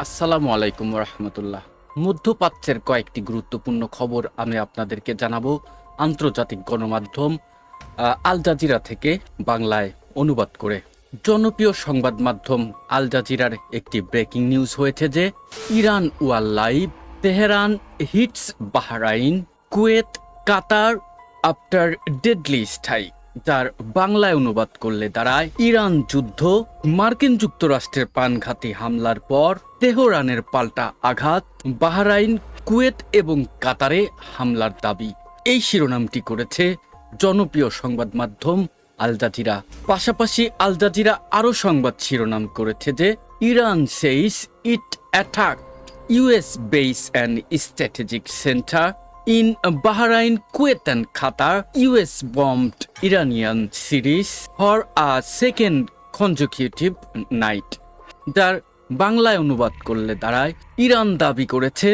আসসালামু আলাইকুম রহমতুল্লাহ। মধ্যপ্রাচ্যের কয়েকটি গুরুত্বপূর্ণ খবর আমি আপনাদেরকে জানাবো আন্তর্জাতিক গণমাধ্যম আল জাজিরা থেকে বাংলায় অনুবাদ করে। জনপ্রিয় সংবাদ মাধ্যম আল জাজিরার একটি ব্রেকিং নিউজ হয়েছে যে Iran war live, Tehran hits Bahrain, Kuwait, Qatar after deadly strike, যার বাংলায় অনুবাদ করলে দাঁড়ায় ইরান যুদ্ধ, মার্কিন যুক্তরাষ্ট্রের প্রাণঘাতী হামলার পর তেহরানের পাল্টা আঘাত, বাহরাইন, কুয়েত এবং কাতারে হামলার দাবি। এই শিরোনামটি করেছে জনপ্রিয় সংবাদ মাধ্যম আল জাজিরা। পাশাপাশি আল জাজিরা আরও সংবাদ শিরোনাম করেছে যে Iran says it attack US base and strategic centre in Bahrain, Kuwait and Qatar. US bombed Iranian cities for a second consecutive night. যার বাংলায় অনুবাদ করলে দাঁড়ায় ইরান দাবি করেছে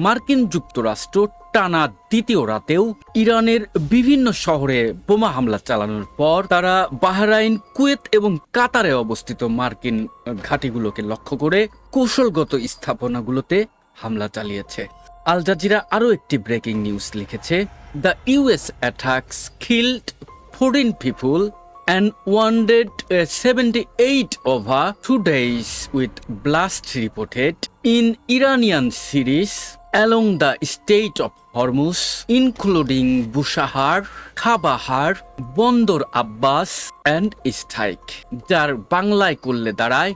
মার্কিন যুক্তরাষ্ট্র টানা দ্বিতীয় রাতেও ইরানের বিভিন্ন শহরে বোমা হামলা চালানোর পর তারা বাহরাইন, কুয়েত এবং কাতারে অবস্থিত মার্কিন ঘাঁটিগুলোকে লক্ষ্য করে কৌশলগত স্থাপনাগুলোতে হামলা চালিয়েছে। আল জাজিরা আরও একটি ব্রেকিং নিউজ লিখেছে, the US attacks killed 14 people and wounded 78 over 2 days with blast reported in Iranian cities along the Strait of Hormuz, including Bushehr, Khabahar, Bandar Abbas and Istaiq, যার বাংলায় করলে দাঁড়ায়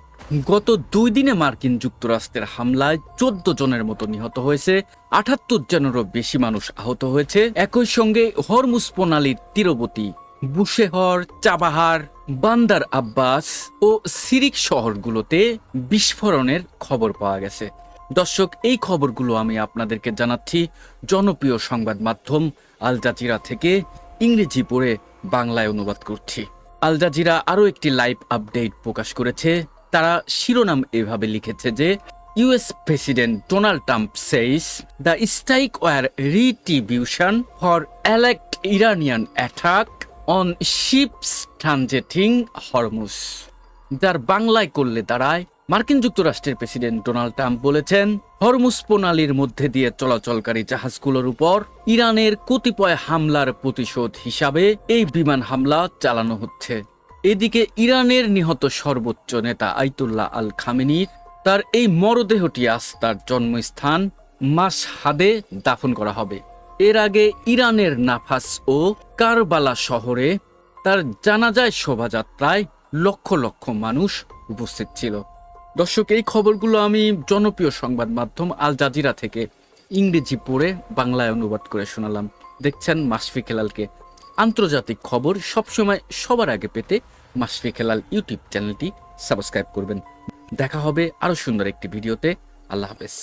গত 2 দিনে মার্কিন যুক্তরাষ্ট্রের হামলায় 14 জনের মতো নিহত হয়েছে, 78 জনেরও বেশি মানুষ আহত হয়েছে। একই সঙ্গে হরমুজ প্রণালীর তীরবর্তী বুশেহর, চাবাহার, বান্দার আব্বাস ও সিরিক শহরগুলোতে বিস্ফোরণের খবর পাওয়া গেছে। দর্শক, এই খবরগুলো আমি আপনাদেরকে জানাচ্ছি জনপ্রিয় সংবাদ মাধ্যম আল জাজিরা থেকে, ইংরেজি পড়ে বাংলায় অনুবাদ করছি। আল জাজিরা আরও একটি লাইভ আপডেট প্রকাশ করেছে। তারা শিরোনাম এভাবে লিখেছে যে US president Donald Trump says the strike were retribution for alleged Iranian attack on ships transiting Hormuz, যার বাংলায় করলে দাঁড়ায় মার্কিন যুক্তরাষ্ট্রের প্রেসিডেন্ট ডোনাল্ড ট্রাম্প বলেছেন হরমুজ প্রণালীর মধ্যে দিয়ে চলাচলকারী জাহাজগুলোর উপর ইরানের কতিপয় হামলার প্রতিশোধ হিসাবে এই বিমান হামলা চালানো হচ্ছে। এদিকে ইরানের নিহত সর্বোচ্চ নেতা আয়াতুল্লাহ আল খামেনির তার এই মরদেহটি আজ তার জন্মস্থান মাশহাদে দাফন করা হবে। এর আগে ইরানের নাফাস ও কারবালা শহরে তার জানাজায় শোভাযাত্রায় লক্ষ লক্ষ মানুষ উপস্থিত ছিল। দর্শক, এই খবরগুলো আমি জনপ্রিয় সংবাদ মাধ্যম আল জাজিরা থেকে ইংরেজি পড়ে বাংলায় অনুবাদ করে শোনালাম। দেখছেন মাশফিক হেলালকে। আন্তর্জাতিক খবর সবসময় সবার আগে পেতে মাশফিক হেলাল ইউটিউব চ্যানেলটি সাবস্ক্রাইব করবেন। দেখা হবে আরও সুন্দর একটি ভিডিওতে। আল্লাহ হাফেজ।